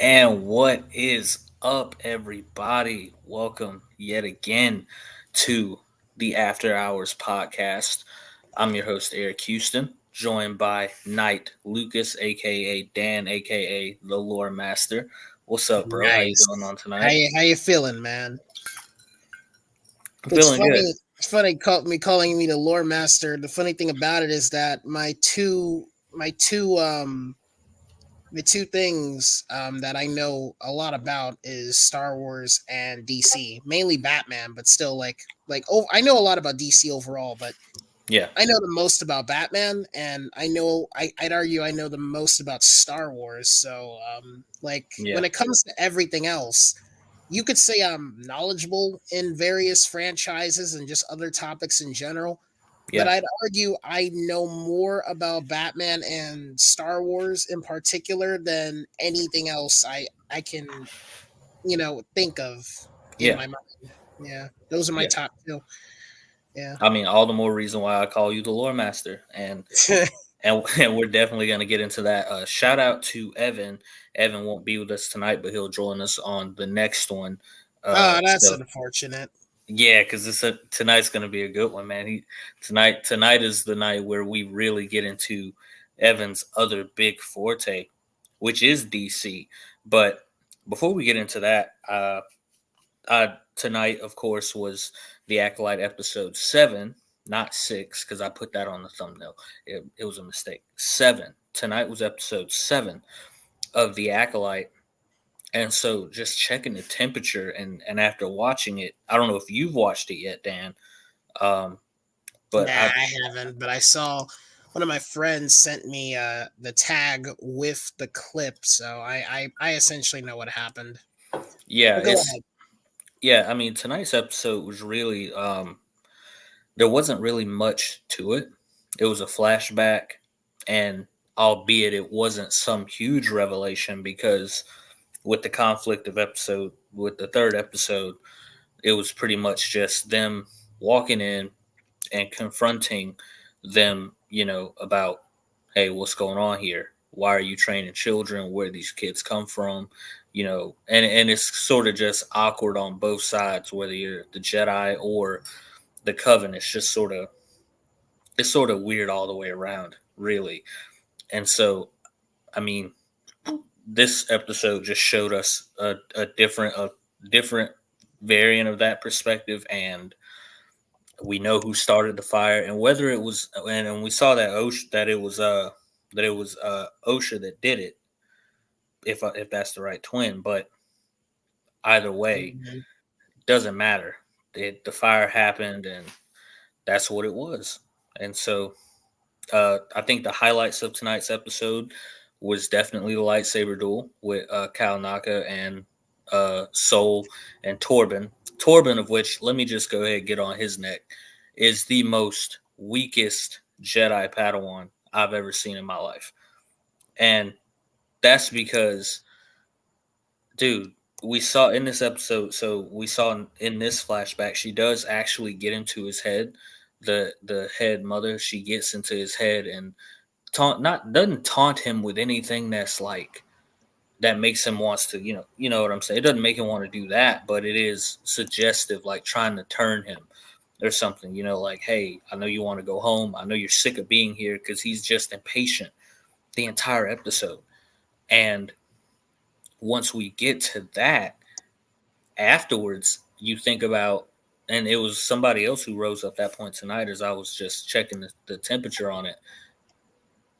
And what is up, everybody? Welcome yet again to the After Hours podcast. I'm your host, Eric Houston, joined by Knight Lucas, aka Dan, aka the Lore Master. What's up, bro? How you Nice. doing on How tonight? you feeling, man? I'm It's feeling good. funny. It's funny me calling me the lore master. The funny thing about it is that my two things that I know a lot about is Star Wars and DC. Mainly Batman, but still I know a lot about DC overall, but Yeah, I know the most about Batman, and I'd argue I know the most about Star Wars. So yeah, when it comes to everything else, you could say I'm knowledgeable in various franchises and just other topics in general, but yeah, I'd argue I know more about Batman and Star Wars in particular than anything else I can, think of in yeah, my mind. Yeah, those are my yeah. top two. Yeah. I mean, all the more reason why I call you the Lore Master. And we're definitely going to get into that. Shout out to Evan. Evan won't be with us tonight, but he'll join us on the next one. Oh, that's So unfortunate. yeah, because tonight's going to be a good one, man. Tonight is the night where we really get into Evan's other big forte, which is DC. But before we get into that, tonight, of course, was the Acolyte episode 7, not 6, because I put that on the thumbnail. It was a mistake. 7. Tonight was episode 7 of the Acolyte. And so just checking the temperature and after watching it, I don't know if you've watched it yet, Dan. Um, but Nah, I I haven't, but I saw one of my friends sent me the tag with the clip, so I essentially know what happened. yeah, But go it's ahead. yeah, I mean tonight's episode was really there wasn't really much to it. It was a flashback, and albeit it wasn't some huge revelation because with the conflict of episode with the third episode, it was pretty much just them walking in and confronting them, about, hey, what's going on here? Why are you training children? Where these kids come from? And it's sort of just awkward on both sides, whether you're the Jedi or the Coven. It's sort of weird all the way around, really. And so, I mean, this episode just showed us a different variant of that perspective, and we know who started the fire and whether it was, and we saw that Osha that did it, if that's the right twin. But either way, Mhm. doesn't matter. The fire happened, and that's what it was. And so I think the highlights of tonight's episode was definitely the lightsaber duel with Kal Naka and Soul and Torben. Torben, of which, let me just go ahead and get on his neck, is the most weakest Jedi Padawan I've ever seen in my life. And that's because, dude, we saw in this episode, so we saw in this flashback, she does actually get into his head. The head mother, she gets into his head and doesn't taunt him with anything that's like that makes him wants to, you know what I'm saying. It doesn't make him want to do that, but it is suggestive, like trying to turn him or something, like, hey, I know you want to go home, I know you're sick of being here, because he's just impatient the entire episode. And once we get to that, afterwards you think about, and it was somebody else who rose up that point tonight as I was just checking the temperature on it.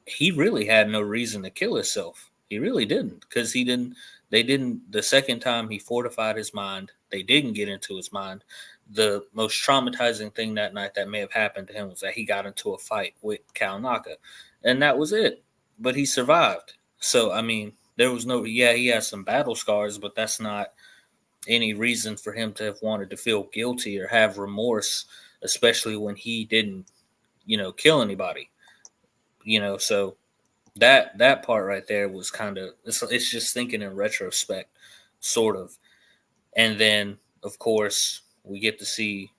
He really had no reason to kill himself. He really didn't, because he didn't. They didn't. The second time he fortified his mind, they didn't get into his mind. The most traumatizing thing that night that may have happened to him was that he got into a fight with Kal Naka, and that was it. But he survived. So I mean, there was no. Yeah, he has some battle scars, but that's not any reason for him to have wanted to feel guilty or have remorse, especially when he didn't, kill anybody. So that part right there was kind of, it's just thinking in retrospect, sort of. And then of course we get to see,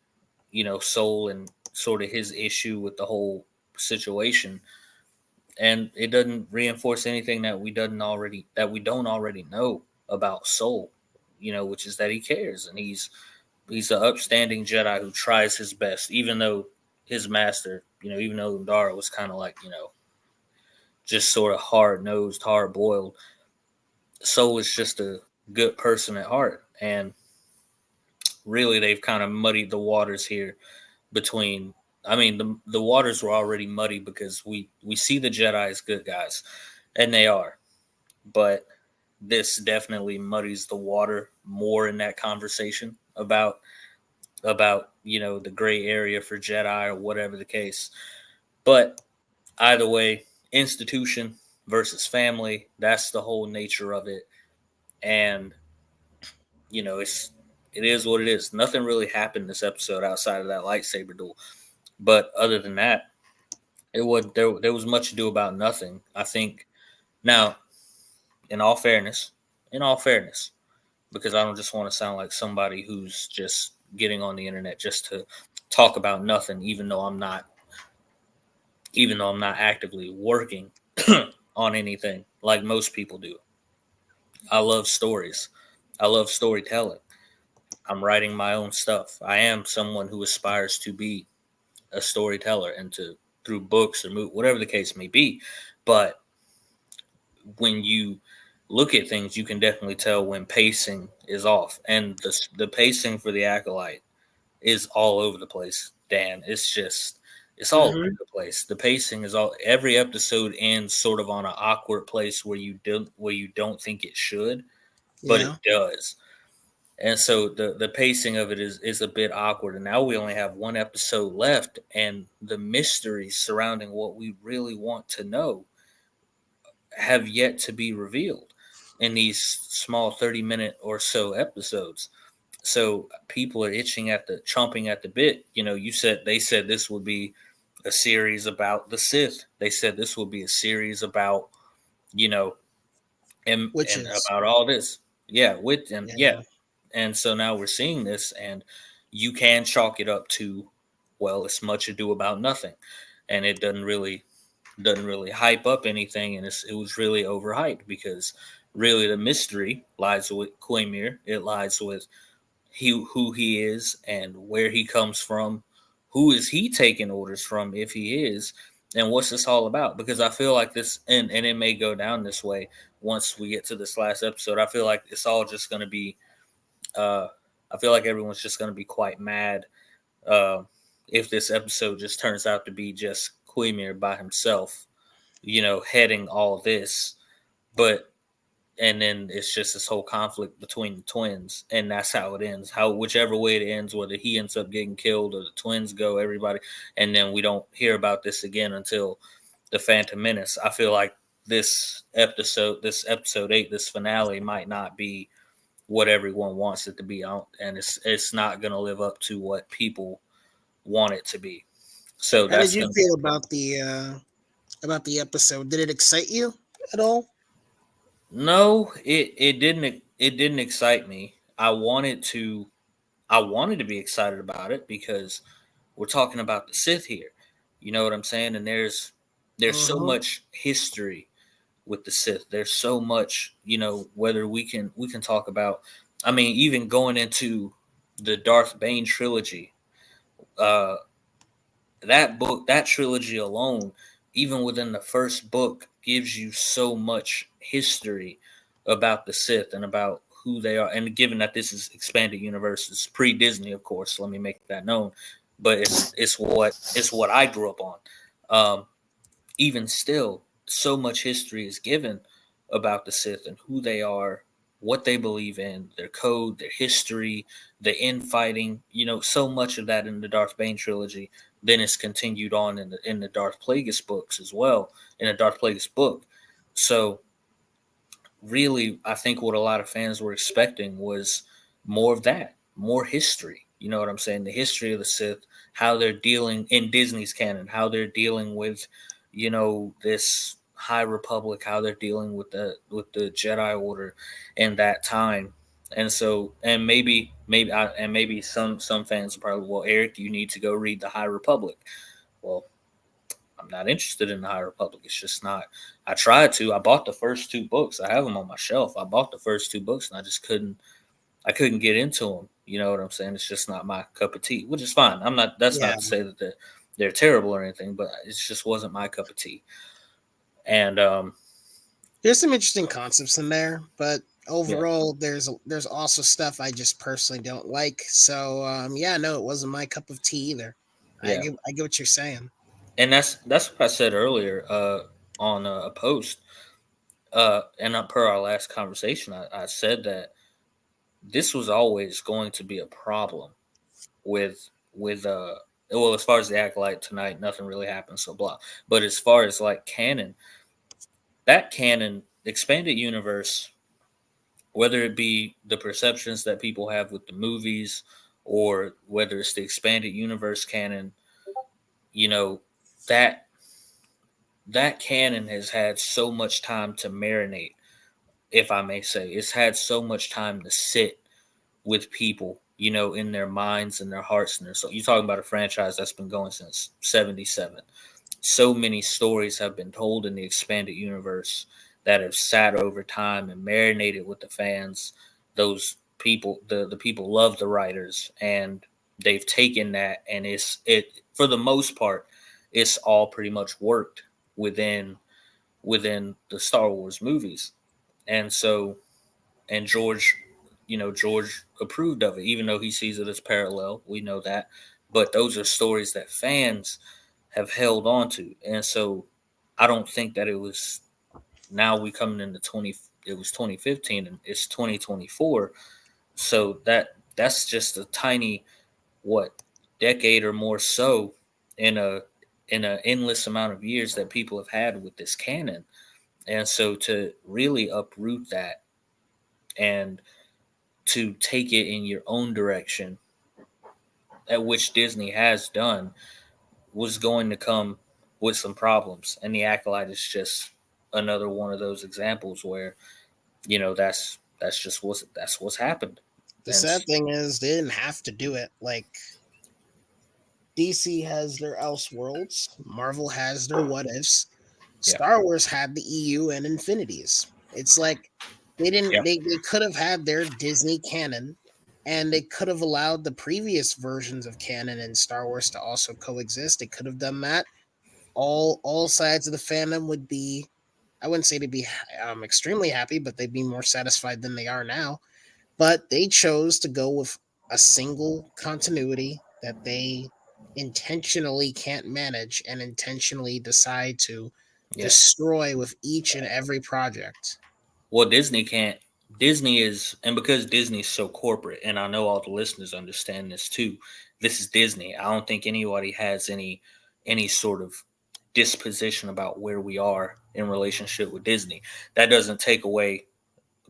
Soul and sort of his issue with the whole situation, and it doesn't reinforce anything that we don't already know. about Soul, which is that he cares, and he's an upstanding Jedi who tries his best, even though his master, even though Undara was kind of like, just sort of hard nosed, hard boiled. Soul is just a good person at heart, and really they've kind of muddied the waters here between. I mean, the waters were already muddy because we see the Jedi as good guys, and they are, but this definitely muddies the water more in that conversation about the gray area for Jedi or whatever the case. But either way, institution versus family, that's the whole nature of it. And it is what it is. Nothing really happened this episode outside of that lightsaber duel. But other than that, there was much ado about nothing. I think now, in all fairness, because I don't just want to sound like somebody who's just getting on the internet just to talk about nothing, even though I'm not actively working on anything like most people do. I love stories. I love storytelling. I'm writing my own stuff. I am someone who aspires to be a storyteller and to through books or whatever the case may be. But when you look at things, you can definitely tell when pacing is off, and the pacing for the Acolyte is all over the place. Dan, it's all over the place. The pacing is all. Every episode ends sort of on an awkward place where you don't think it should, but it does. And so the pacing of it is a bit awkward. And now we only have one episode left, and the mysteries surrounding what we really want to know have yet to be revealed in these small 30-minute or so episodes. So people are chomping at the bit. They said this would be a series about the Sith. They said this would be a series about, and about all this. Yeah, and so now we're seeing this, and you can chalk it up to, well, it's much ado about nothing, and it doesn't really hype up anything, and it was really overhyped because really the mystery lies with Quamir. It lies with who he is and where he comes from. Who is he taking orders from if he is? And what's this all about? Because I feel like this, and it may go down this way once we get to this last episode. I feel like it's all just going to be I feel like everyone's just going to be quite mad if this episode just turns out to be just Quamir by himself, heading all this. And then it's just this whole conflict between the twins, and that's how it ends. Whichever way it ends, whether he ends up getting killed or the twins go, everybody, and then we don't hear about this again until the Phantom Menace. I feel like this episode 8, this finale might not be what everyone wants it to be, and it's not going to live up to what people want it to be. So how did you feel about the episode? Did it excite you at all? No, it didn't. It didn't excite me. I wanted to be excited about it because we're talking about the Sith here. You know what I'm saying? And there's so much history with the Sith. There's so much, whether we can talk about. I mean, even going into the Darth Bane trilogy, that trilogy alone, even within the first book, gives you so much history about the Sith and about who they are. And given that this is expanded universe, it's pre-Disney, of course. Let me make that known. But it's what I grew up on. Even still, so much history is given about the Sith and who they are, what they believe in, their code, their history, the infighting. So much of that in the Darth Bane trilogy. Then it's continued on in the Darth Plagueis books as well, in the Darth Plagueis book. So really, I think what a lot of fans were expecting was more of that, more history. You know what I'm saying? The history of the Sith, how they're dealing in Disney's canon, how they're dealing with, this High Republic, how they're dealing with the Jedi Order in that time. And so, and maybe some fans are probably, well, Eric, you need to go read the High Republic. Well, I'm not interested in the High Republic. It's just not. I tried to. I bought the first two books. I have them on my shelf. I bought the first two books, and I just couldn't. I couldn't get into them. You know what I'm saying? It's just not my cup of tea, which is fine. I'm not. That's Yeah, not to say that they're terrible or anything, but it just wasn't my cup of tea. And there's some interesting concepts in there, but yeah, overall, there's also stuff I just personally don't like. So yeah, no, it wasn't my cup of tea either. yeah, I get what you're saying. and that's what I said earlier on a post. And per our last conversation, I said that this was always going to be a problem with well, as far as the acolyte tonight, nothing really happened, so blah. But as far as like canon, that canon expanded universe, whether it be the perceptions that people have with the movies or whether it's the expanded universe canon, you know, that that canon has had so much time to marinate, if I may say. It's had so much time to sit with people, you know, in their minds and their hearts and their soul. You're talking about a franchise that's been going since 77. So many stories have been told in the expanded universe that have sat over time and marinated with the fans. Those people, the people love the writers, and they've taken that, and it for the most part, it's all pretty much worked within the Star Wars movies. And so, and George, George approved of it, even though he sees it as parallel. We know that, but those are stories that fans have held on to, and so I don't think that it was. Now we coming into 20. It was 2015, and it's 2024. So that's just a tiny what decade or more so in a endless amount of years that people have had with this canon, and so to really uproot that and to take it in your own direction, at which Disney has done, was going to come with some problems. And the Acolyte is just another one of those examples where, that's just what's happened. The And sad thing is they didn't have to do it. Like DC has their Elseworlds, Marvel has their What Ifs, yeah, Star Wars had the EU and Infinities. It's like they didn't yeah, they could have had their Disney canon, and they could have allowed the previous versions of canon and Star Wars to also coexist. They could have done that. All sides of the fandom would be, I wouldn't say they'd be extremely happy, but they'd be more satisfied than they are now. But they chose to go with a single continuity that they intentionally can't manage and intentionally decide to yeah. destroy with each and every project. Well, Disney can't. Disney is, and because Disney's so corporate, and I know all the listeners understand this too. This is Disney. I don't think anybody has any sort of disposition about where we are in relationship with Disney. That doesn't take away.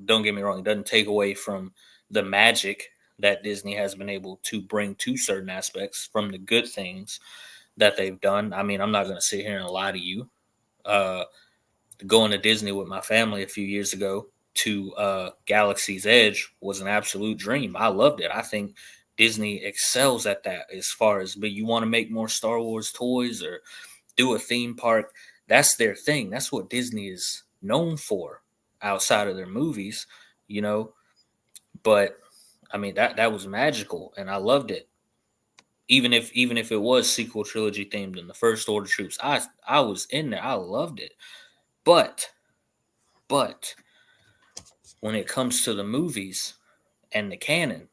Don't get me wrong. It doesn't take away from the magic that Disney has been able to bring to certain aspects from the good things that they've done. I mean, I'm not going to sit here and lie to you. Uh, Going to Disney with my family a few years ago to Galaxy's Edge was an absolute dream. I loved it. I think Disney excels at that as far as, but you want to make more Star Wars toys or do a theme park. That's their thing. That's what Disney is known for outside of their movies, you know. But I mean that was magical and I loved it. Even if it was sequel trilogy themed in the First Order troops, I was in there. I loved it. But but when it comes to the movies and the canon,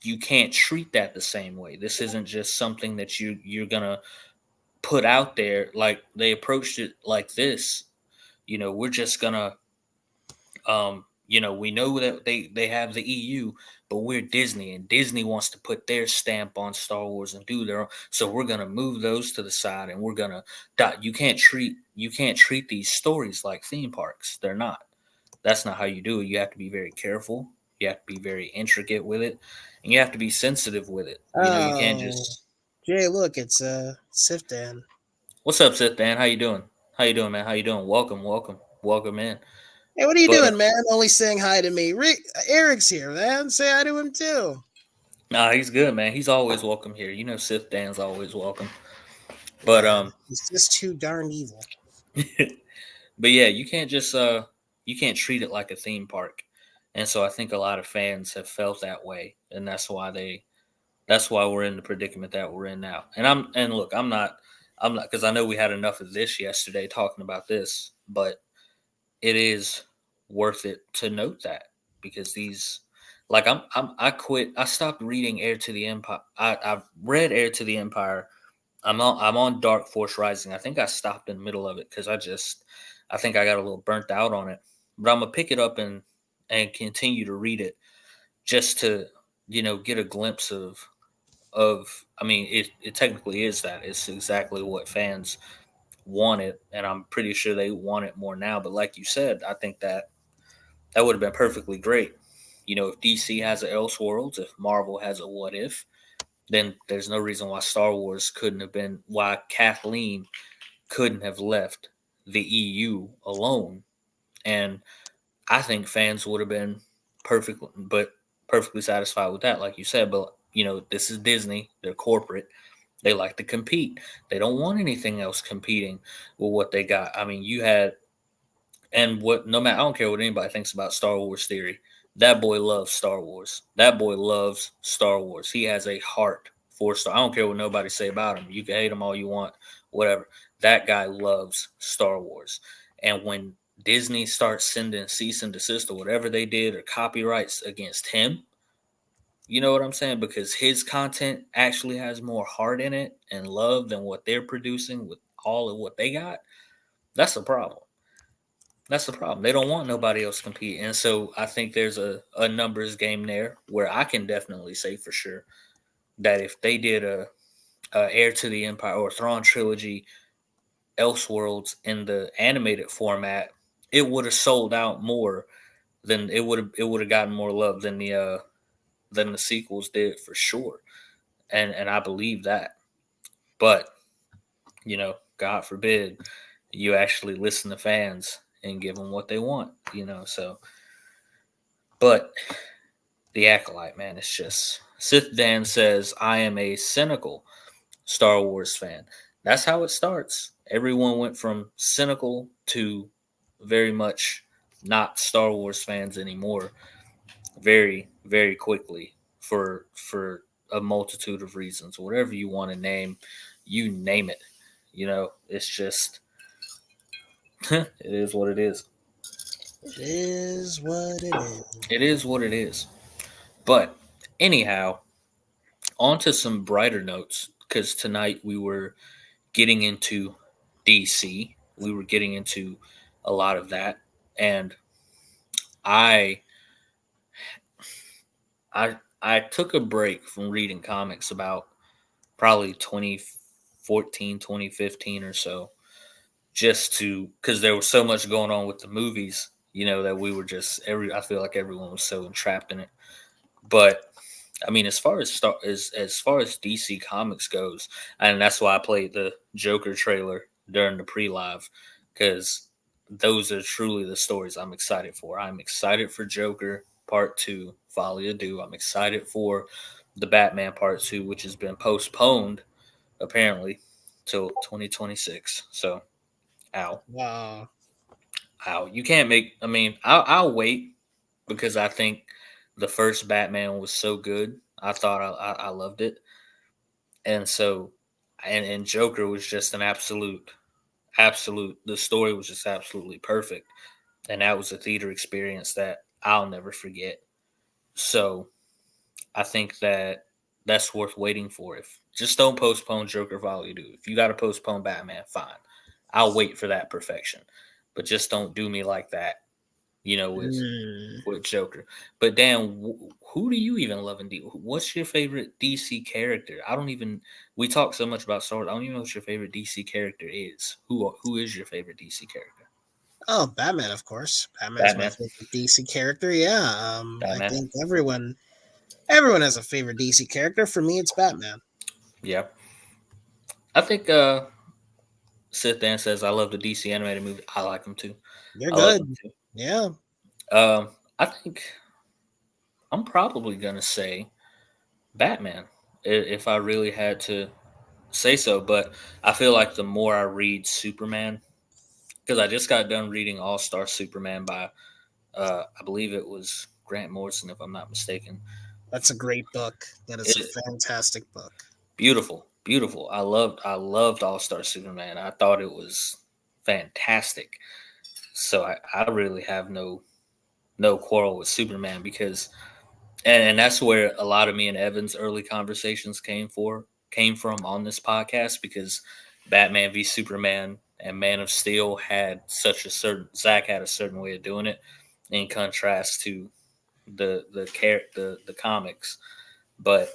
you can't treat that the same way. This isn't just something that you're gonna put out there. Like they approached it like this. We're just gonna we know that they have the EU, but we're Disney, and Disney wants to put their stamp on Star Wars and do their own. So we're gonna move those to the side, and we're gonna. You can't treat these stories like theme parks. They're not. That's not how you do it. You have to be very careful. You have to be very intricate with it, and you have to be sensitive with it. You can't Oh, just. Jay, look, it's Sifdan. What's up, Sith Dan? How you doing? How you doing, man? How you doing? Welcome, welcome, welcome in. Hey, what are you But doing, man? Only saying hi to me. Rick, Eric's here, man. Say hi to him too. nah, he's good, man. He's always welcome here. Sith Dan's always welcome. But Yeah, it's just too darn evil. but yeah, you can't just you can't treat it like a theme park. And so I think a lot of fans have felt that way, and that's why we're in the predicament that we're in now. And look, I'm not because I know we had enough of this yesterday talking about this, but it is worth it to note that because these like I stopped reading Heir to the Empire. I've read Heir to the Empire. I'm on Dark Force Rising. I think I stopped in the middle of it because I think I got a little burnt out on it. But I'm gonna pick it up and continue to read it just to get a glimpse of I mean it technically is that it's exactly what fans wanted, and I'm pretty sure they want it more now. But like you said, I think that would have been perfectly great. If DC has an Elseworlds, if Marvel has a What If, then there's no reason why Star Wars couldn't have been why Kathleen couldn't have left the EU alone. And I think fans would have been perfectly satisfied with that, like you said. But this is Disney; they're corporate. They like to compete. They don't want anything else competing with what they got. I mean, you had and what no matter I don't care what anybody thinks about Star Wars theory. That boy loves Star Wars. That boy loves Star Wars. He has a heart for Star. I don't care what nobody say about him. You can hate him all you want, whatever. That guy loves Star Wars. And when Disney starts sending cease and desist or whatever they did or copyrights against him, you know what I'm saying? Because his content actually has more heart in it and love than what they're producing with all of what they got. That's a problem. That's the problem. They don't want nobody else to compete. And so I think there's a numbers game there where I can definitely say for sure that if they did a Heir to the Empire or Thrawn trilogy Elseworlds in the animated format, it would have sold out more than it would have gotten more love than the sequels did for sure. And I believe that. But, God forbid you actually listen to fans and give them what they want. So but the Acolyte, man, it's just Sith Dan says, I am a cynical Star Wars fan. That's how it starts. Everyone went from cynical to very much not Star Wars fans anymore very, very quickly for a multitude of reasons. Whatever you want to name, you name it. It's just it is what it is. It is what it is. It is what it is. But anyhow, on to some brighter notes because tonight we were getting into DC. We were getting into a lot of that, and I I took a break from reading comics about probably 2014, 2015 or so, just to because there was so much going on with the movies, that we were just I feel like everyone was so entrapped in it. But I mean, as far as DC Comics goes, and that's why I played the Joker trailer during the pre-live because those are truly the stories I'm excited for. I'm excited for Joker Part Two, Folly of Do. I'm excited for the Batman Part Two, which has been postponed apparently till 2026. So, ow, Wow. ow, you can't make. I mean, I'll wait because I think the first Batman was so good. I thought I loved it, and so and Joker was just an absolute. The story was just absolutely perfect, and that was a theater experience that I'll never forget. So I think that that's worth waiting for. If just don't postpone Joker Volley Do. If you got to postpone Batman, fine. I'll wait for that perfection, but just don't do me like that. With Hmm. Joker. But Dan, who do you even love in D? What's your favorite DC character? I don't even. We talk so much about Star Wars. I don't even know what your favorite DC character is. Who is your favorite DC character? Oh, Batman, of course. Batman is my Batman. favorite DC character. Yeah. I Batman. think everyone has a favorite DC character. For me, it's Batman. Yeah. I think Sith Dan says I love the DC animated movie. I like them too. You're I love them good. too. Yeah. I think I'm probably gonna say Batman if I really had to say so, but I feel like the more I read Superman, because I just got done reading All Star Superman by, I believe it was Grant Morrison, if I'm not mistaken. That's a great book. That is a It, fantastic book. beautiful, beautiful. I loved All Star Superman. I thought it was fantastic. So I really have no quarrel with Superman because and that's where a lot of me and Evan's early conversations came from on this podcast because Batman v Superman and Man of Steel had such a certain Zach had a certain way of doing it in contrast to the comics. But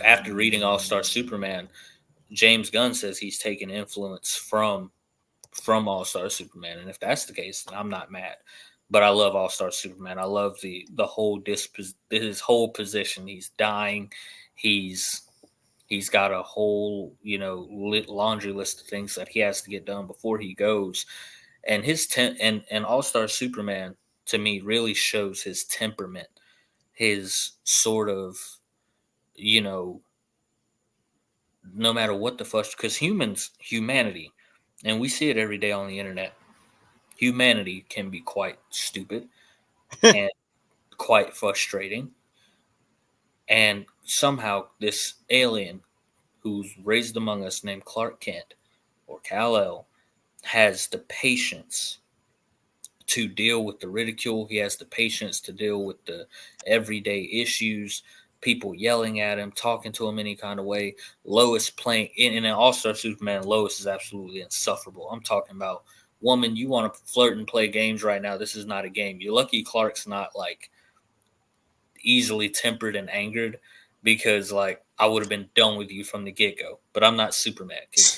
after reading All Star Superman, James Gunn says he's taken influence from All Star Superman, and if that's the case, then I'm not mad. But I love All Star Superman. I love the whole his whole position. He's dying. He's he's got a whole laundry list of things that he has to get done before he goes. And and All Star Superman to me really shows his temperament, his sort of you know no matter what the fuss because humanity, and we see it every day on the internet. Humanity can be quite stupid and quite frustrating. And somehow, this alien who's raised among us, named Clark Kent or Kal El, has the patience to deal with the ridicule. He has the patience to deal with the everyday issues, people yelling at him, talking to him any kind of way. Lois playing in an All Star Superman, Lois is absolutely insufferable. I'm talking about, woman, you want to flirt and play games right now. This is not a game. You're lucky Clark's not like easily tempered and angered because like I would have been done with you from the get go. But I'm not Superman because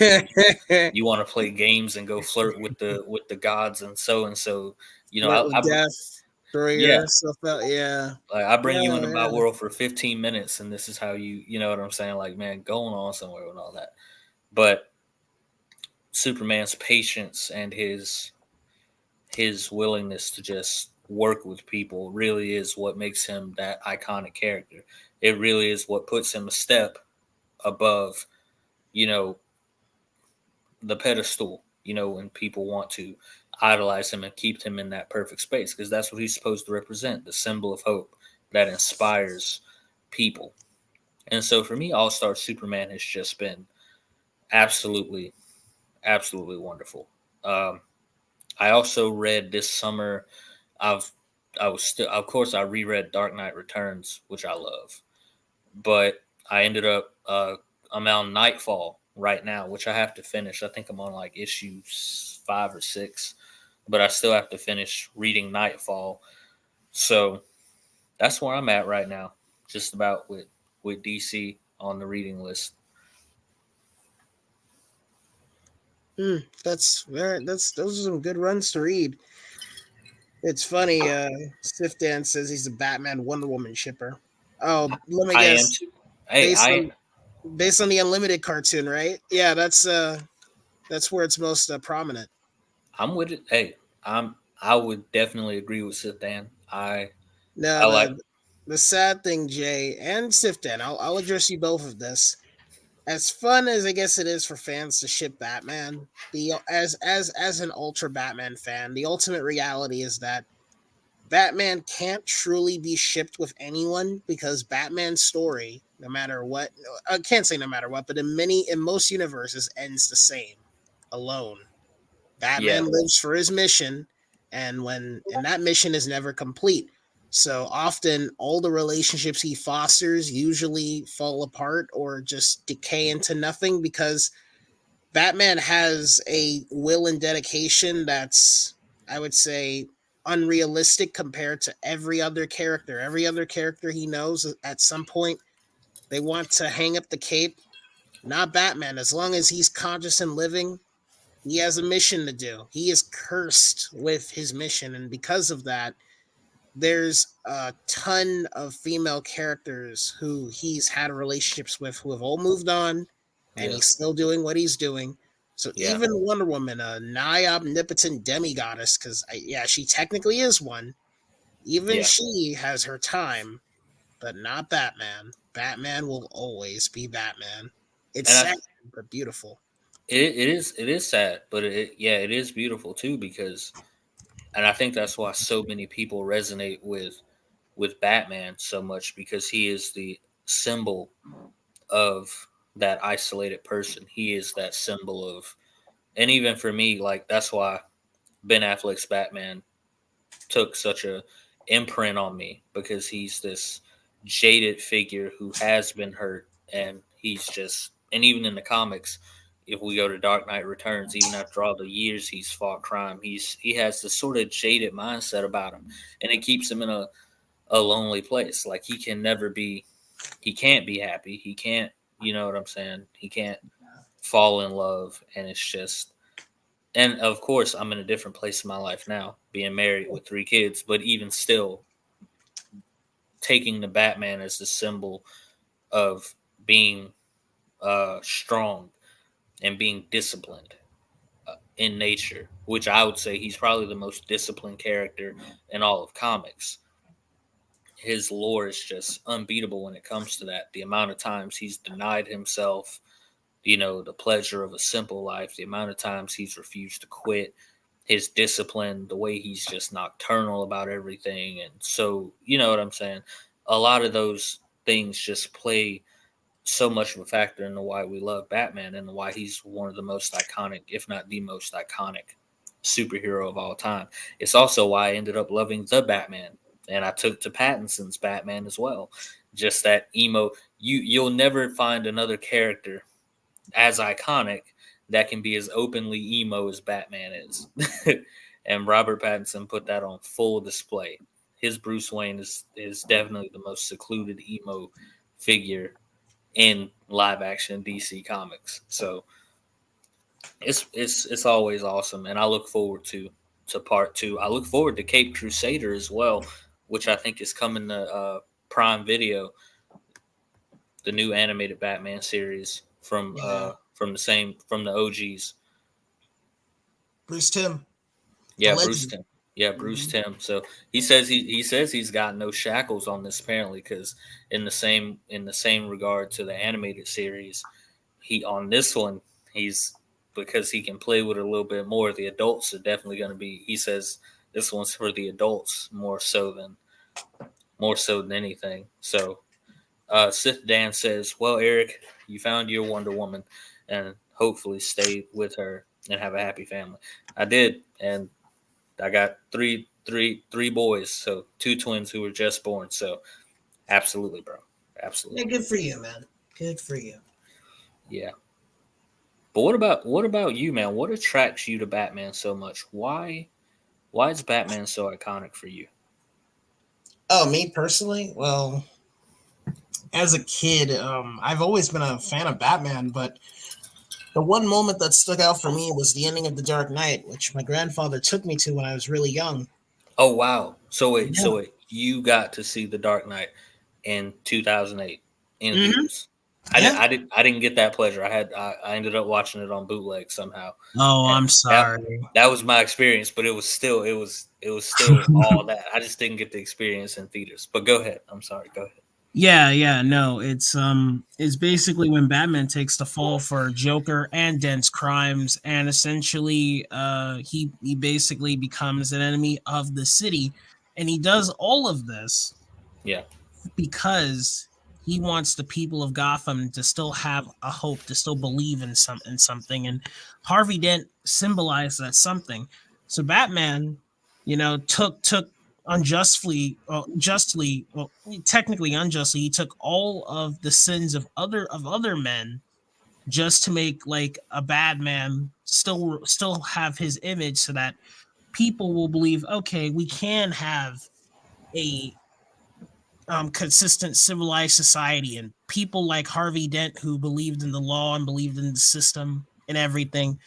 you want to play games and go flirt with the gods and so and so. Flirt with death, throwing Yeah, yourself out. Yeah. like I bring you into my Yeah. world for 15 minutes, and this is how you know what I'm saying? Like, man, going on somewhere with all that. But Superman's patience and his willingness to just work with people really is what makes him that iconic character. It really is what puts him a step above, you know, the pedestal, when people want to idolize him and keep him in that perfect space because that's what he's supposed to represent, the symbol of hope that inspires people. And so for me, All Star Superman has just been absolutely, absolutely wonderful. Um, I also read this summer. I've I was still, of course, I reread Dark Knight Returns, which I love, but I ended up I'm on Nightfall right now, which I have to finish. I think I'm on like issue 5 or 6, but I still have to finish reading Nightfall. So that's where I'm at right now, just about with DC on the reading list. Those are some good runs to read. It's funny. Sifdan says he's a Batman Wonder Woman shipper. Oh, let me I am guess. too. Hey, Based I on based on the Unlimited cartoon, right? Yeah, that's where it's most prominent. I'm with it. Hey, I would definitely agree with Sith Dan. No, I like the sad thing, Jay and Sifdan, I'll address you both of this. As fun as I guess it is for fans to ship Batman, the as an ultra Batman fan, the ultimate reality is that Batman can't truly be shipped with anyone because Batman's story, no matter what, I can't say no matter what, but in most universes ends the same, alone. yeah, Batman lives for his mission, and that mission is never complete. So often, all the relationships he fosters usually fall apart or just decay into nothing because Batman has a will and dedication that's, I would say, unrealistic compared to every other character. Every other character he knows at some point they want to hang up the cape. Not Batman. As long as he's conscious and living, he has a mission to do. He is cursed with his mission, and because of that, there's a ton of female characters who he's had relationships with who have all moved on, and yeah, he's still doing what he's doing. So yeah, even Wonder Woman, a nigh omnipotent demigoddess, because yeah, she technically is one. Even yeah. she has her time, but not Batman. Batman will always be Batman. It's And sad but beautiful. it is sad, but it is beautiful too because, and I think that's why so many people resonate with Batman so much because he is the symbol of that isolated person. He is that symbol of, and even for me, like that's why Ben Affleck's Batman took such a imprint on me because he's this jaded figure who has been hurt, and he's just, and even in the comics, if we go to Dark Knight Returns, even after all the years he's fought crime, he has this sort of jaded mindset about him, and it keeps him in a lonely place. Like he can't be happy. He can't, you know what I'm saying? He can't fall in love, and it's just, and of course, I'm in a different place in my life now, being married with 3 kids, but even still, taking the Batman as the symbol of being strong and being disciplined in nature, which I would say he's probably the most disciplined character in all of comics. His lore is just unbeatable when it comes to that. The amount of times he's denied himself, the pleasure of a simple life, the amount of times he's refused to quit, his discipline, the way he's just nocturnal about everything. And so, you know what I'm saying? A lot of those things just play so much of a factor into why we love Batman and why he's one of the most iconic, if not the most iconic superhero of all time. It's also why I ended up loving the Batman. And I took to Pattinson's Batman as well. Just that emo. You'll never find another character as iconic that can be as openly emo as Batman is. And Robert Pattinson put that on full display. His Bruce Wayne is definitely the most secluded emo figure in live action DC comics. So it's always awesome, and I look forward to part two. I look forward to Cape Crusader as well, which I think is coming to Prime Video, the new animated Batman series Yeah. from the OGs. Bruce Timm, the Yeah, Bruce legend. Tim. Yeah, Bruce Tim. So he says he's got no shackles on this apparently because in the same regard to the animated series, he on this one he's because he can play with it a little bit more. The adults are definitely going to be. He says this one's for the adults more so than anything. So Sith Dan says, "Well, Eric, you found your Wonder Woman, and hopefully stay with her and have a happy family." I did, and I got three boys, so 2 twins who were just born. So absolutely, bro, Yeah, absolutely, good for you, man. Good for you. yeah. But what about you, man? What attracts you to Batman so much? Why is Batman so iconic for you? Oh, me personally? Well, as a kid, I've always been a fan of Batman, but the one moment that stuck out for me was the ending of The Dark Knight, which my grandfather took me to when I was really young. Oh wow! Yeah. So wait, you got to see The Dark Knight in 2008 in Hmm. theaters. Yeah. I didn't get that pleasure. I ended up watching it on bootleg somehow, Oh, and I'm that sorry. that was my experience. But it was still all that. I just didn't get the experience in theaters. But go ahead. I'm sorry. Go ahead. Yeah, no, it's basically when Batman takes the fall for Joker and Dent's crimes, and essentially he basically becomes an enemy of the city, and he does all of this Yeah. because he wants the people of Gotham to still have a hope, to still believe in something, and Harvey Dent symbolized that something. So Batman, took justly, technically unjustly, he took all of the sins of other men just to make like a bad man still have his image, so that people will believe, okay, we can have a consistent civilized society, and people like Harvey Dent who believed in the law and believed in the system and everything,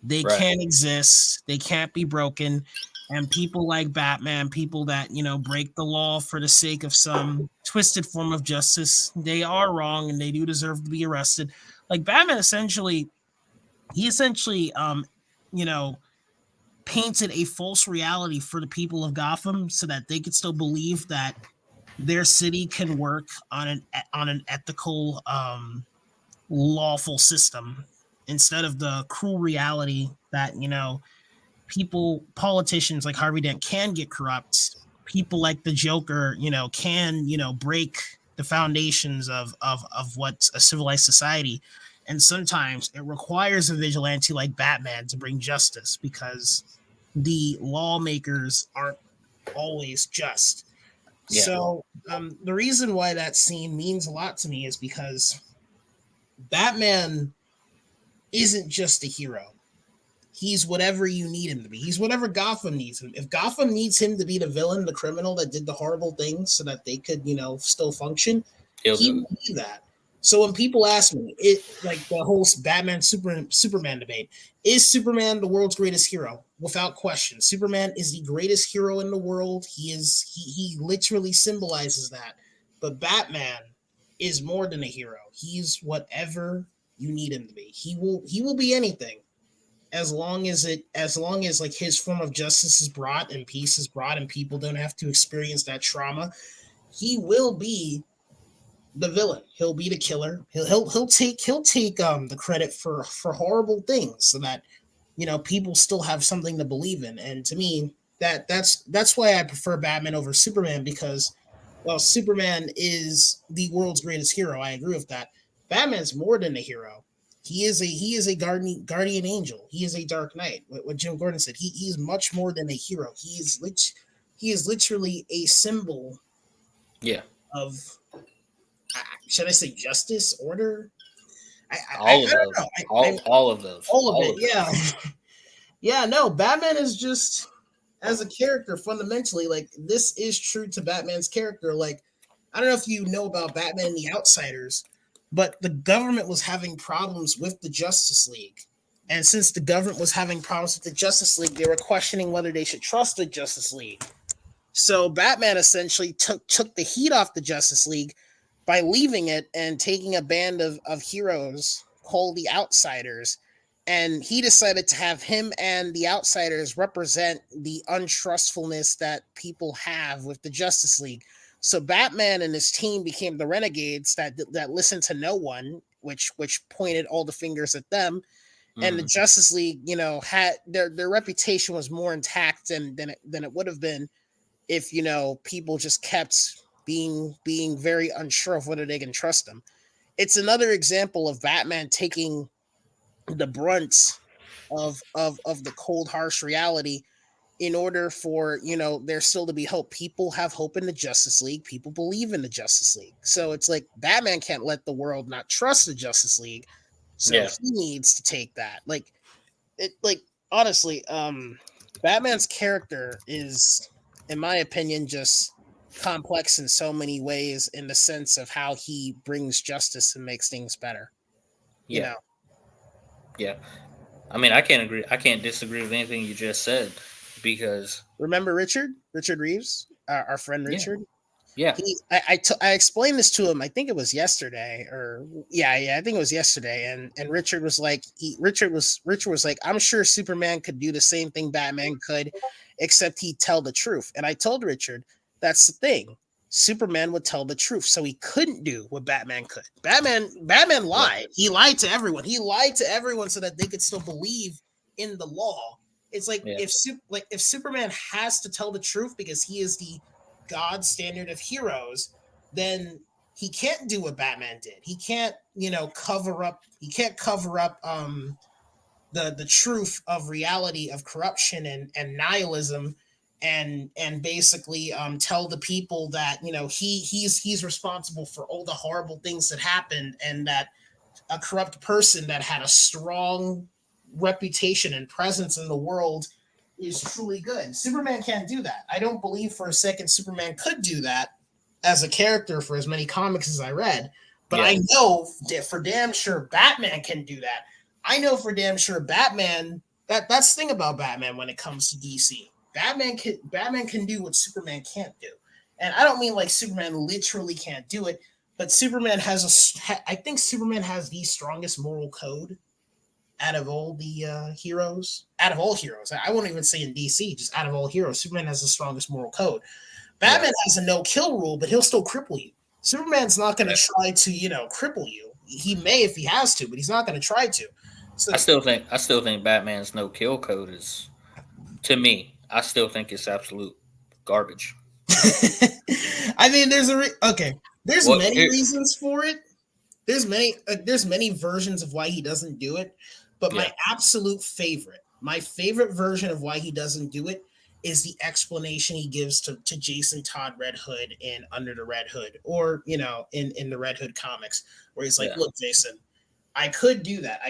they Right. can't exist, they can't be broken. And people like Batman, people that break the law for the sake of some twisted form of justice, they are wrong and they do deserve to be arrested. Like Batman essentially, he essentially you know painted a false reality for the people of Gotham so that they could still believe that their city can work on an ethical lawful system instead of the cruel reality that, politicians like Harvey Dent can get corrupt. People like the Joker, can, break the foundations of what's a civilized society. And sometimes it requires a vigilante like Batman to bring justice because the lawmakers aren't always just. Yeah. So the reason why that scene means a lot to me is because Batman isn't just a hero. He's whatever you need him to be. He's whatever Gotham needs him. If Gotham needs him to be the villain, the criminal that did the horrible things so that they could, still function, he will be that. So when people ask me, like the whole Batman Superman debate, is Superman the world's greatest hero? Without question, Superman is the greatest hero in the world. He literally symbolizes that. But Batman is more than a hero. He's whatever you need him to be. He will be anything. As long as like his form of justice is brought and peace is brought and people don't have to experience that trauma, he will be the villain. He'll be the killer. He'll take the credit for horrible things so that people still have something to believe in. And to me, that's why I prefer Batman over Superman, because while Superman is the world's greatest hero, I agree with that. Batman's more than a hero. He is a guardian angel. He is a Dark Knight. What Jim Gordon said. He's much more than a hero. He is literally a symbol. Yeah. Of should I say justice, order? All of those. All of it. Yeah. Yeah. No, Batman is just, as a character, fundamentally, like, this is true to Batman's character. Like, I don't know if you know about Batman and the Outsiders, but the government was having problems with the Justice League. And since the government was having problems with the Justice League, they were questioning whether they should trust the Justice League. So Batman essentially took the heat off the Justice League by leaving it and taking a band of heroes called the Outsiders. And he decided to have him and the Outsiders represent the untrustfulness that people have with the Justice League. So Batman and his team became the Renegades that listened to no one, which pointed all the fingers at them. And the Justice League, had their reputation was more intact than it would have been if people just kept being very unsure of whether they can trust them. It's another example of Batman taking the brunt of the cold, harsh reality in order for there still to be hope. People have hope in the Justice League. People believe in the Justice League. So it's like Batman can't let the world not trust the Justice League. So he needs to take that. Honestly, Batman's character is, in my opinion, just complex in so many ways in the sense of how he brings justice and makes things better. Yeah. I mean, I can't disagree with anything you just said, because remember Richard Reeves, our friend Richard. Yeah. I explained this to him. I think it was yesterday, I think it was yesterday. And Richard was like, Richard was like, I'm sure Superman could do the same thing Batman could, except he'd tell the truth. And I told Richard, that's the thing. Superman would tell the truth, so he couldn't do what Batman could. Batman lied. He lied to everyone. He lied to everyone so that they could still believe in the law. It's like if Superman has to tell the truth because he is the God standard of heroes, then he can't do what Batman did. He can't, cover up. He can't cover up the truth of reality of corruption and nihilism. And basically tell the people that he's responsible for all the horrible things that happened, and that a corrupt person that had a strong reputation and presence in the world is truly good. Superman can't do that. I don't believe for a second Superman could do that as a character for as many comics as I read, but I know for damn sure Batman can do that. I know for damn sure Batman. That's the thing about Batman when it comes to DC. Batman can do what Superman can't do. And I don't mean like Superman literally can't do it, but I think Superman has the strongest moral code out of all the heroes. Out of all heroes. I won't even say in DC, just out of all heroes, Superman has the strongest moral code. Batman has a no-kill rule, but he'll still cripple you. Superman's not going to try to, cripple you. he may if he has to, but he's not going to try to. So I still think Batman's no kill code is, to me, I still think it's absolute garbage. I mean, okay. There's Well, many reasons for it. There's many versions of why he doesn't do it, but Yeah. my favorite version of why he doesn't do it is the explanation he gives to Jason Todd Red Hood in Under the Red Hood, or in the Red Hood comics, where he's like, Yeah. "Look, Jason, I could do that.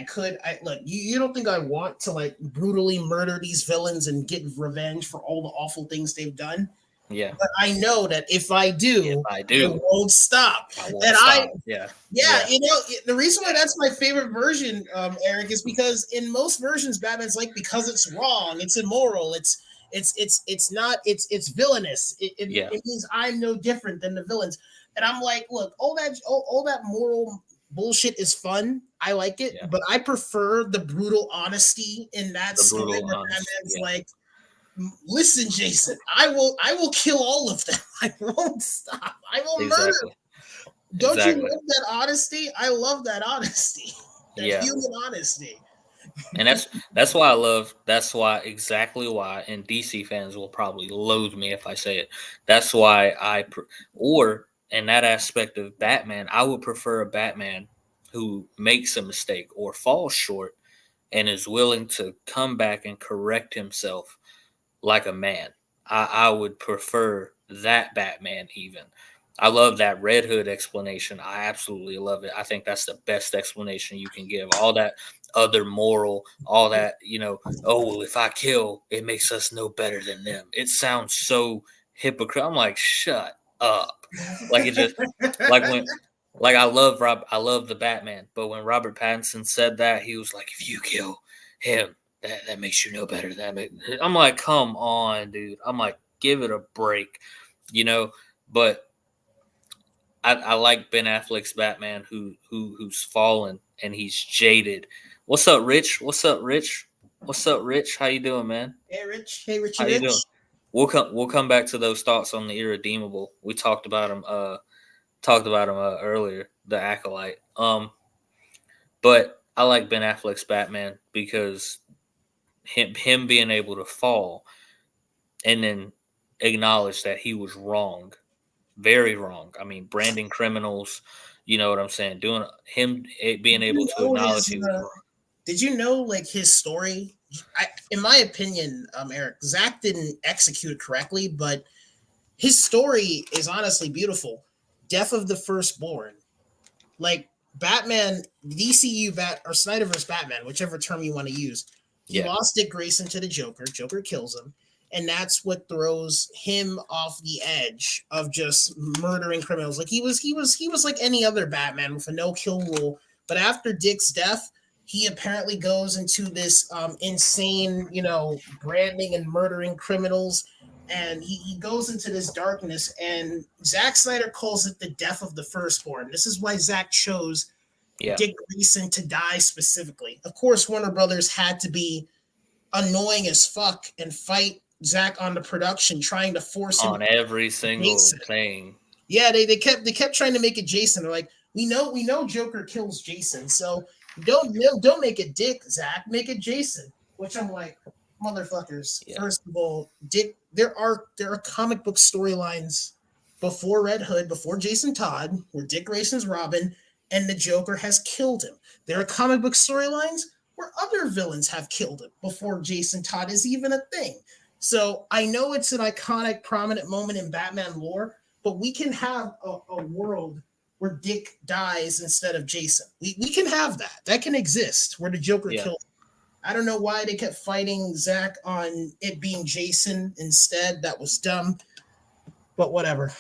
Look, you don't think I want to like brutally murder these villains and get revenge for all the awful things they've done? Yeah. But I know that if I do, it won't stop." I won't And stop. Yeah. the reason why that's my favorite version, Eric, is because in most versions, Batman's like, because it's wrong, it's immoral, it's not, it's villainous. It means I'm no different than the villains. And I'm like, look, all that moral bullshit is fun. I like it, but I prefer the brutal honesty in that story where Batman's like, listen, Jason, I will kill all of them. I won't stop. I will murder. Don't you love that honesty? I love that honesty. That human honesty. And that's exactly why, and DC fans will probably loathe me if I say it. That's why in that aspect of Batman, I would prefer a Batman who makes a mistake or falls short and is willing to come back and correct himself like a man. I would prefer that Batman even. I love that Red Hood explanation. I absolutely love it. I think that's the best explanation you can give. All that other moral, all that, oh, well, if I kill, it makes us no better than them. It sounds so hypocritical. I'm like, shut up. Like it just I love the Batman, but when Robert Pattinson said that, he was like, if you kill him, that makes you no better than me. I'm like, come on, dude. I'm like, give it a break, but I like Ben Affleck's Batman who's fallen and he's jaded. What's up, Rich? What's up, Rich? How you doing, man? Hey, Rich. Hey, Richie. How you doing? We'll come back to those thoughts on the Irredeemable. We talked about him earlier, the Acolyte. But I like Ben Affleck's Batman because him being able to fall and then acknowledge that he was wrong. Very wrong. I mean, branding criminals, you know what I'm saying? Being able to acknowledge he was wrong. Did you know, like, his story? In my opinion, Eric, Zach didn't execute it correctly, but his story is honestly beautiful. Death of the Firstborn. Like, Batman, DCU or Snyderverse Batman, whichever term you want to use. He lost Dick Grayson to the Joker. Joker kills him. And that's what throws him off the edge of just murdering criminals. Like he was like any other Batman with a no-kill rule. But after Dick's death, he apparently goes into this insane, branding and murdering criminals. And he goes into this darkness. And Zack Snyder calls it the death of the firstborn. This is why Zack chose Dick Grayson to die specifically. Of course, Warner Brothers had to be annoying as fuck and fight Zach on the production, trying to force him on every single thing. Yeah, they kept trying to make it Jason. They're like, we know Joker kills Jason, so don't make it Dick, Zach, make it Jason. Which I'm like, motherfuckers. Yeah. First of all, Dick, there are comic book storylines before Red Hood, before Jason Todd, where Dick Grayson's Robin, and the Joker has killed him. There are comic book storylines where other villains have killed him before Jason Todd is even a thing. So I know it's an iconic, prominent moment in Batman lore, but we can have a world where Dick dies instead of Jason. We can have that. That can exist where the Joker kills him. I don't know why they kept fighting Zach on it being Jason instead. That was dumb, but whatever.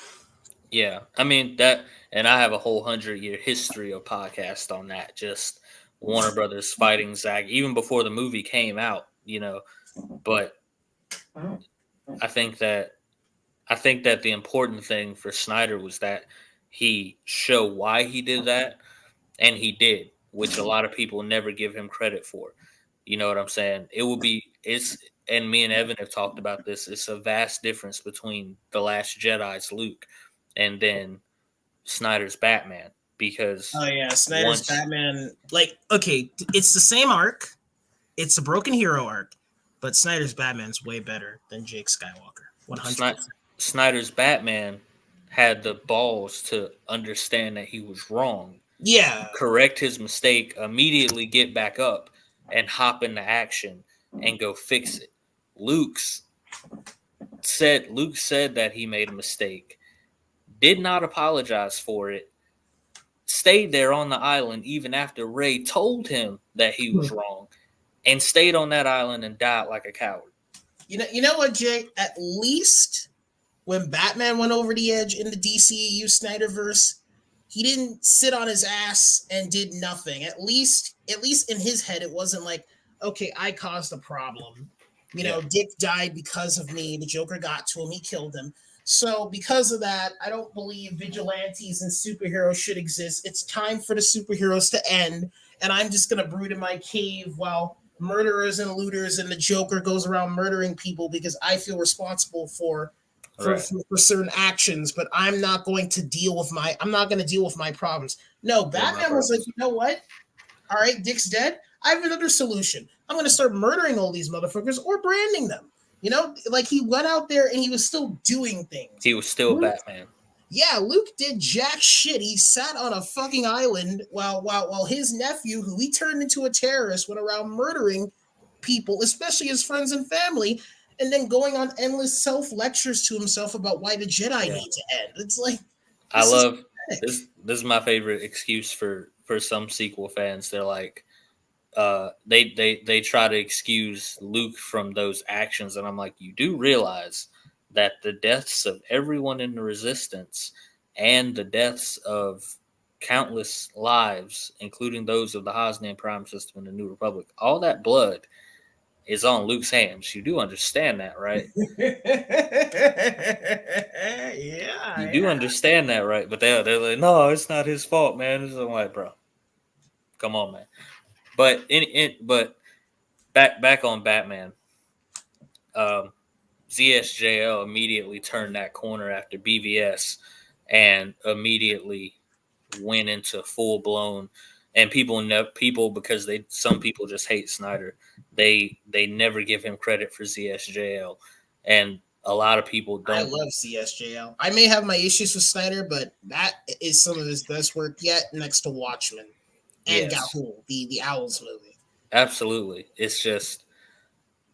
Yeah, I mean that, and I have a whole 100-year history of podcast on that. Just Warner Brothers fighting Zach even before the movie came out, But I think that the important thing for Snyder was that he show why he did that, and he did, which a lot of people never give him credit for. You know what I'm saying? And me and Evan have talked about this. It's a vast difference between The Last Jedi's Luke and then Snyder's Batman, because Oh yeah, Snyder's once Batman. Like, okay, it's the same arc. It's a broken hero arc, but Snyder's Batman's way better than Jake Skywalker. 100%. Snyder's Batman had the balls to understand that he was wrong, Yeah. correct his mistake, immediately get back up and hop into action and go fix it. Luke said that he made a mistake, did not apologize for it, stayed there on the island even after Ray told him that he was wrong, and stayed on that island and died like a coward. You know what, Jay? At least when Batman went over the edge in the DCEU Snyderverse, he didn't sit on his ass and did nothing. At least in his head, it wasn't like, okay, I caused a problem. You know, Dick died because of me. The Joker got to him. He killed him. So because of that, I don't believe vigilantes and superheroes should exist. It's time for the superheroes to end. And I'm just going to brood in my cave while murderers and looters and the Joker goes around murdering people because I feel responsible for certain actions, but I'm not going to deal with my problems. No, Batman was like, you know what? All right, Dick's dead. I have another solution. I'm going to start murdering all these motherfuckers or branding them. You know, like he went out there and he was still doing things. He was still Batman. Yeah, Luke did jack shit. He sat on a fucking island while his nephew, who he turned into a terrorist, went around murdering people, especially his friends and family, and then going on endless self-lectures to himself about why the Jedi need to end. It's like, I love this. This is my favorite excuse for some sequel fans. They're like, they try to excuse Luke from those actions, and I'm like, you do realize that the deaths of everyone in the Resistance and the deaths of countless lives, including those of the Hosnian Prime System and the New Republic, all that blood is on Luke's hands. You do understand that, right? Yeah, you do understand that, right? But they're like, no, it's not his fault, man. It's like, bro, come on, man. But but back on Batman, ZSJL immediately turned that corner after BVS and immediately went into full blown. And people because some people just hate Snyder. They never give him credit for ZSJL, and a lot of people don't. I love CSJL. I may have my issues with Snyder, but that is some of his best work yet, next to Watchmen and Gahul, the Owls movie. Absolutely, it's just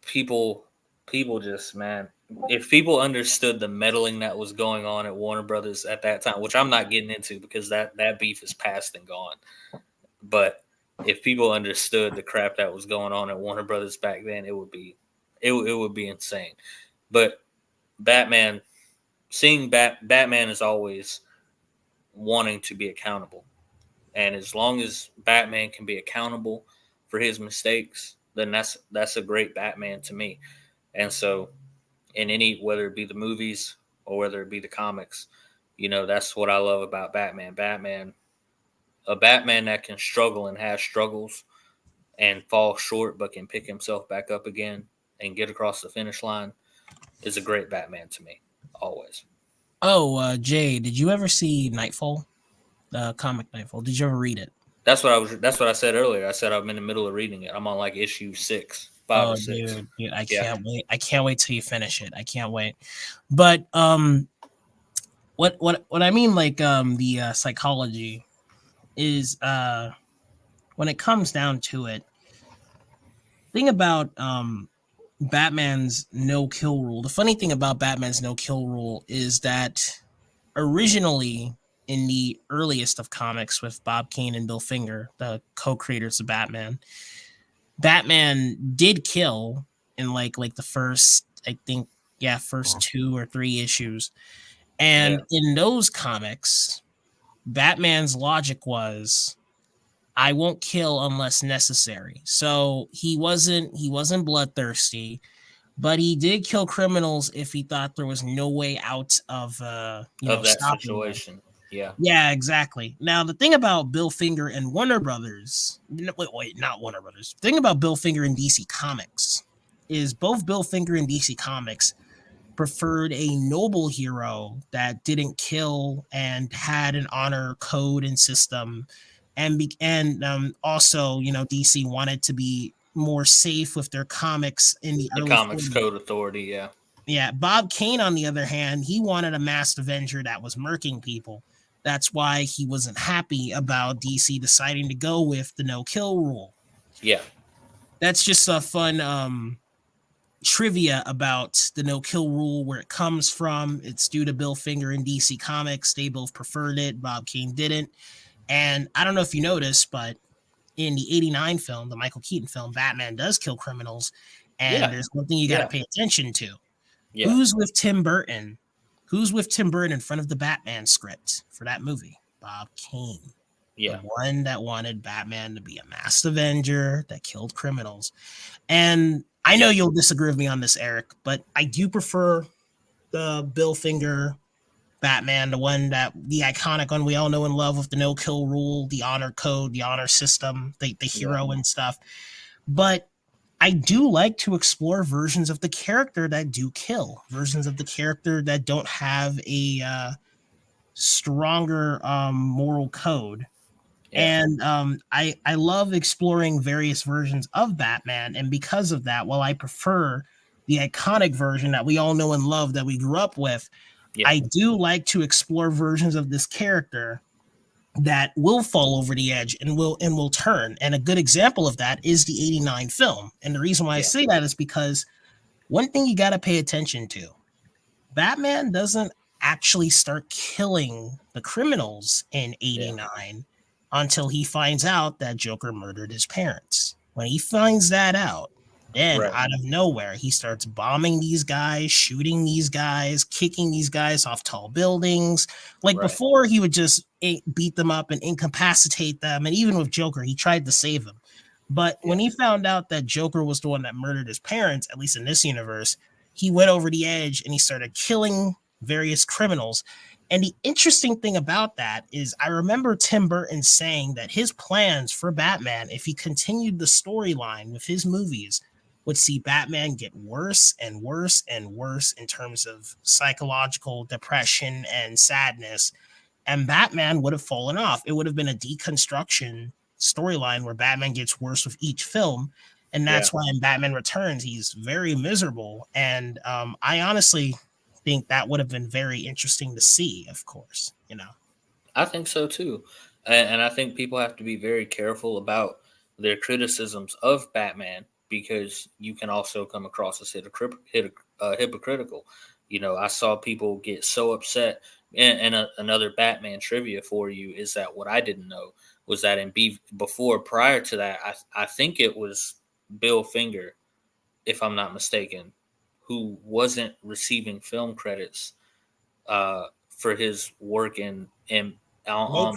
people just, man. If people understood the meddling that was going on at Warner Brothers at that time, which I'm not getting into because that beef is past and gone, but if people understood the crap that was going on at Warner Brothers back then, it would be insane. But Batman, seeing Batman is always wanting to be accountable, and as long as Batman can be accountable for his mistakes, then that's a great Batman to me. And so, in whether it be the movies or whether it be the comics, you know, that's what I love about Batman. A Batman that can struggle and has struggles and fall short, but can pick himself back up again and get across the finish line is a great Batman to me, always. Oh, Jay, did you ever see Nightfall? The comic Nightfall. Did you ever read it? That's what I said earlier. I said I'm in the middle of reading it. I'm on like issue 5 or 6. Dude, I can't wait. I can't wait till you finish it. I can't wait. But what I mean, like the psychology is when it comes down to it, thing about Batman's no kill rule. The funny thing about Batman's no kill rule is that originally in the earliest of comics with Bob Kane and Bill Finger, the co-creators of Batman did kill in like the first, I think, first 2 or 3 issues. And in those comics, Batman's logic was, I won't kill unless necessary. So he wasn't bloodthirsty, but he did kill criminals if he thought there was no way out of that situation. Them. Yeah, exactly. Now the thing about Bill Finger and Warner Brothers, not Warner Brothers. The thing about Bill Finger and DC Comics is both Bill Finger and DC Comics preferred a noble hero that didn't kill and had an honor code and system, and also, DC wanted to be more safe with their comics in the The early Comics 40s. Code Authority, yeah. Yeah, Bob Kane, on the other hand, he wanted a masked Avenger that was murking people. That's why he wasn't happy about DC deciding to go with the no kill rule. Yeah. That's just a fun trivia about the no kill rule, where it comes from. It's due to Bill Finger and DC Comics. They both preferred it. Bob Kane didn't. And I don't know if you noticed, but in the 89 film, the Michael Keaton film, Batman does kill criminals. And Yeah. there's one thing you got to pay attention to. Yeah. Who's with Tim Burton? Who's with Tim Burton in front of the Batman script for that movie? Bob Kane. Yeah. The one that wanted Batman to be a masked Avenger that killed criminals. And I know you'll disagree with me on this, Eric, but I do prefer the Bill Finger Batman, the iconic one we all know and love, with the no kill rule, the honor code, the honor system, the hero and stuff. But I do like to explore versions of the character that do kill, versions of the character that don't have a stronger moral code. Yeah. And I love exploring various versions of Batman. And because of that, while I prefer the iconic version that we all know and love that we grew up with, I do like to explore versions of this character that will fall over the edge and will turn. And a good example of that is the 89 film. And the reason why I say that is because one thing you got to pay attention to, Batman doesn't actually start killing the criminals in 89 until he finds out that Joker murdered his parents. When he finds that out, then out of nowhere, he starts bombing these guys, shooting these guys, kicking these guys off tall buildings. Like before, he would just beat them up and incapacitate them. And even with Joker, he tried to save them. But when he found out that Joker was the one that murdered his parents, at least in this universe, he went over the edge and he started killing various criminals. And the interesting thing about that is I remember Tim Burton saying that his plans for Batman, if he continued the storyline with his movies, would see Batman get worse and worse and worse in terms of psychological depression and sadness. And Batman would have fallen off. It would have been a deconstruction storyline where Batman gets worse with each film. And that's why in Batman Returns, he's very miserable. And I honestly think that would have been very interesting to see, of course, I think so too. And I think people have to be very careful about their criticisms of Batman, because you can also come across as hypocritical. I saw people get so upset. And another Batman trivia for you is that what I didn't know was that prior to that, I think it was Bill Finger, if I'm not mistaken, who wasn't receiving film credits for his work on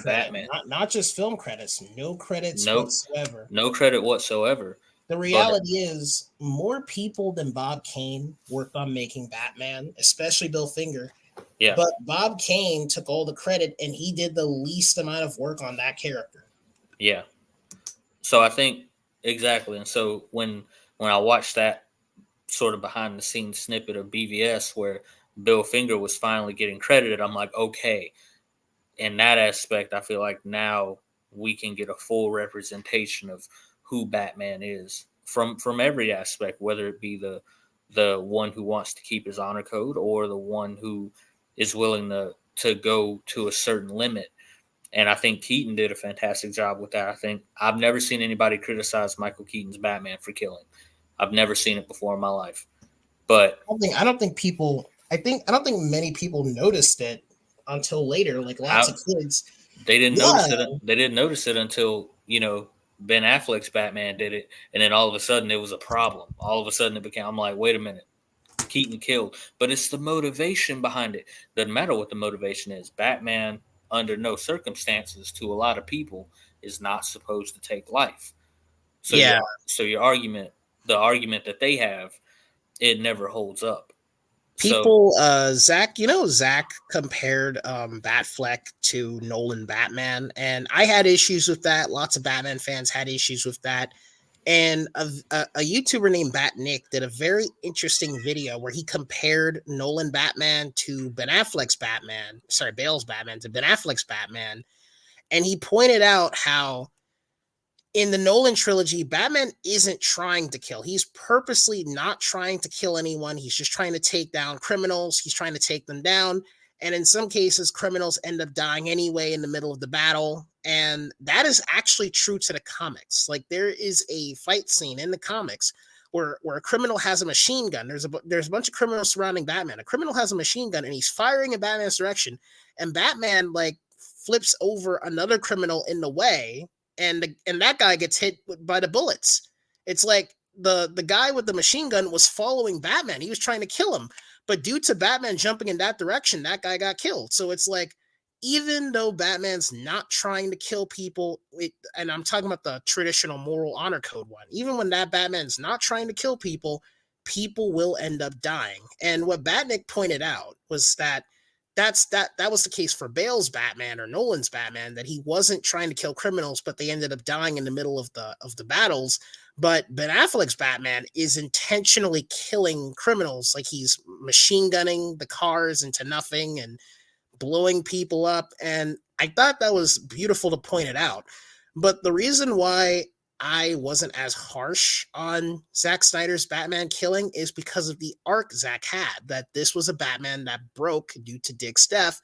Batman. Not just film credits, no credits whatsoever. No credit whatsoever. The reality is more people than Bob Kane worked on making Batman, especially Bill Finger. Yeah. But Bob Kane took all the credit and he did the least amount of work on that character. Yeah. So I think exactly. And so when I watched that sort of behind the scenes snippet of BVS where Bill Finger was finally getting credited, I'm like, okay. In that aspect, I feel like now we can get a full representation of who Batman is from every aspect, whether it be the one who wants to keep his honor code or the one who is willing to go to a certain limit. And I think Keaton did a fantastic job with that. I think I've never seen anybody criticize Michael Keaton's Batman for killing. I've never seen it before in my life. But I don't think many people noticed it until later. Like lots of kids, they didn't notice it. They didn't notice it until Ben Affleck's Batman did it, and then all of a sudden it was a problem. All of a sudden it became. I'm like, wait a minute, Keaton killed, but it's the motivation behind it. Doesn't matter what the motivation is. Batman, under no circumstances, to a lot of people, is not supposed to take life. So your argument, the argument that they have, it never holds up. People, Zach compared Batfleck to Nolan Batman, and I had issues with that. Lots of Batman fans had issues with that. And a YouTuber named Bat Nick did a very interesting video where he compared Nolan Batman to Ben Affleck's Batman, sorry, Bale's Batman to Ben Affleck's Batman. And he pointed out how in the Nolan trilogy, Batman isn't trying to kill. He's purposely not trying to kill anyone. He's just trying to take down criminals. He's trying to take them down. And in some cases, criminals end up dying anyway in the middle of the battle. And that is actually true to the comics. Like there is a fight scene in the comics where a criminal has a machine gun. There's a bunch of criminals surrounding Batman. A criminal has a machine gun and he's firing in Batman's direction. And Batman like flips over another criminal in the way, and that guy gets hit by the bullets. It's like the guy with the machine gun was following Batman. He was trying to kill him, but due to Batman jumping in that direction, that guy got killed. So it's like even though Batman's not trying to kill people, and I'm talking about the traditional moral honor code one, even when that Batman's not trying to kill people, people will end up dying. And what Batnick pointed out was that that was the case for Bale's Batman or Nolan's Batman, that he wasn't trying to kill criminals, but they ended up dying in the middle of the battles. But Ben Affleck's Batman is intentionally killing criminals, like he's machine gunning the cars into nothing and blowing people up. And I thought that was beautiful to point it out. But the reason why I wasn't as harsh on Zack Snyder's Batman killing is because of the arc Zack had, that this was a Batman that broke due to Dick's death,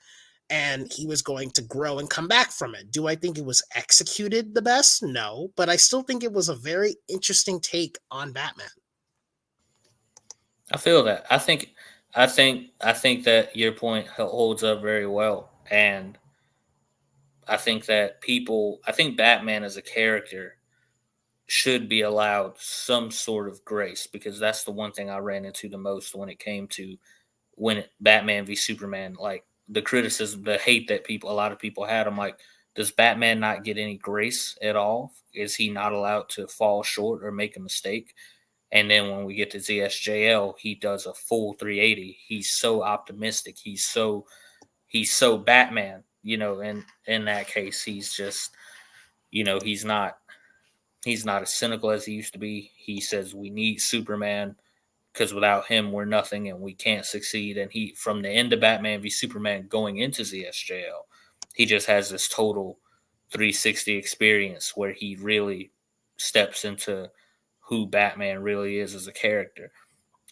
and he was going to grow and come back from it. Do I think it was executed the best? No, but I still think it was a very interesting take on Batman. I feel that. I think that your point holds up very well, and I think that I think Batman as a character should be allowed some sort of grace, because that's the one thing I ran into the most when it came to Batman v Superman, like the criticism, the hate that a lot of people had. I'm like, does Batman not get any grace at all? Is he not allowed to fall short or make a mistake? And then when we get to ZSJL, he does a full 380. He's so optimistic. He's so Batman, and in that case, he's just, he's not as cynical as he used to be. He says we need Superman because without him, we're nothing and we can't succeed. And from the end of Batman v Superman going into ZSJL, he just has this total 360 experience where he really steps into who Batman really is as a character.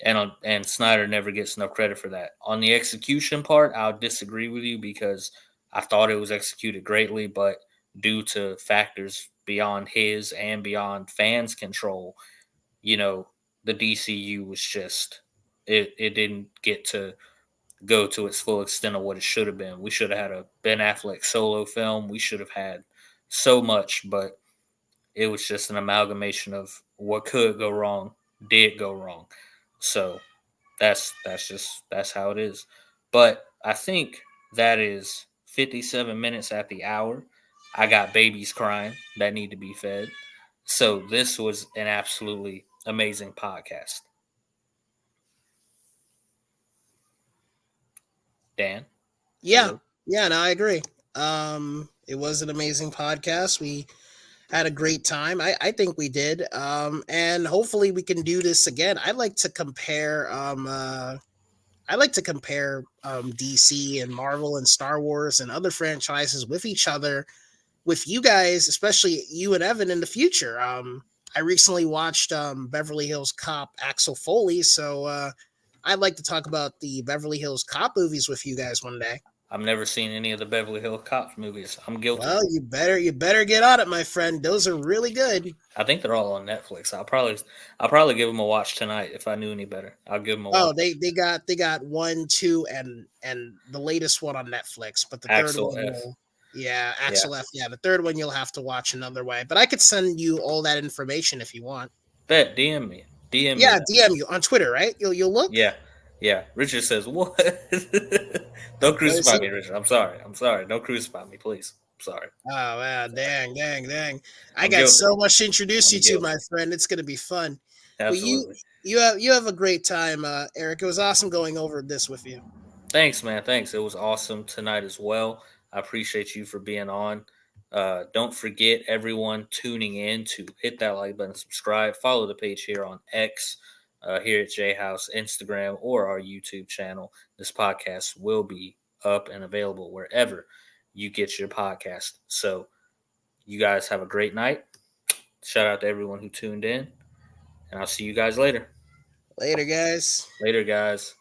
And Snyder never gets enough credit for that. On the execution part, I'll disagree with you because I thought it was executed greatly, but due to factors beyond his and beyond fans' control, the DCU was just, it didn't get to go to its full extent of what it should have been. We should have had a Ben Affleck solo film. We should have had so much, but it was just an amalgamation of what could go wrong, did go wrong. So that's how it is. But I think that is 57 minutes at the hour. I got babies crying that need to be fed. So this was an absolutely amazing podcast. Dan? Yeah, no, I agree. It was an amazing podcast. We had a great time. I think we did. And hopefully we can do this again. I'd like to compare DC and Marvel and Star Wars and other franchises with each other, with you guys, especially you and Evan in the future. I recently watched Beverly Hills Cop Axel Foley, so I'd like to talk about the Beverly Hills Cop movies with you guys one day. I've never seen any of the Beverly Hills Cop movies. I'm guilty. Well, you better get on it, my friend. Those are really good. I think they're all on Netflix. I'll probably give them a watch tonight if I knew any better. I'll give them a watch. Oh, they got 1, 2, and the latest one on Netflix, but the Axel third one F. Axel F. Yeah, the third one you'll have to watch another way. But I could send you all that information if you want. Bet, DM me. DM you on Twitter, right? You'll look. Yeah. Richard says what? Don't crucify me, Richard. I'm sorry. Don't crucify me, please. I'm sorry. Oh man, dang! I got so much to introduce you to, my friend. It's gonna be fun. Absolutely. Well, you have a great time, Eric. It was awesome going over this with you. Thanks, man. Thanks. It was awesome tonight as well. I appreciate you for being on. Don't forget, everyone tuning in, to hit that like button, subscribe, follow the page here on X, here at J House, Instagram, or our YouTube channel. This podcast will be up and available wherever you get your podcast. So you guys have a great night. Shout out to everyone who tuned in, and I'll see you guys later. Later, guys. Later, guys.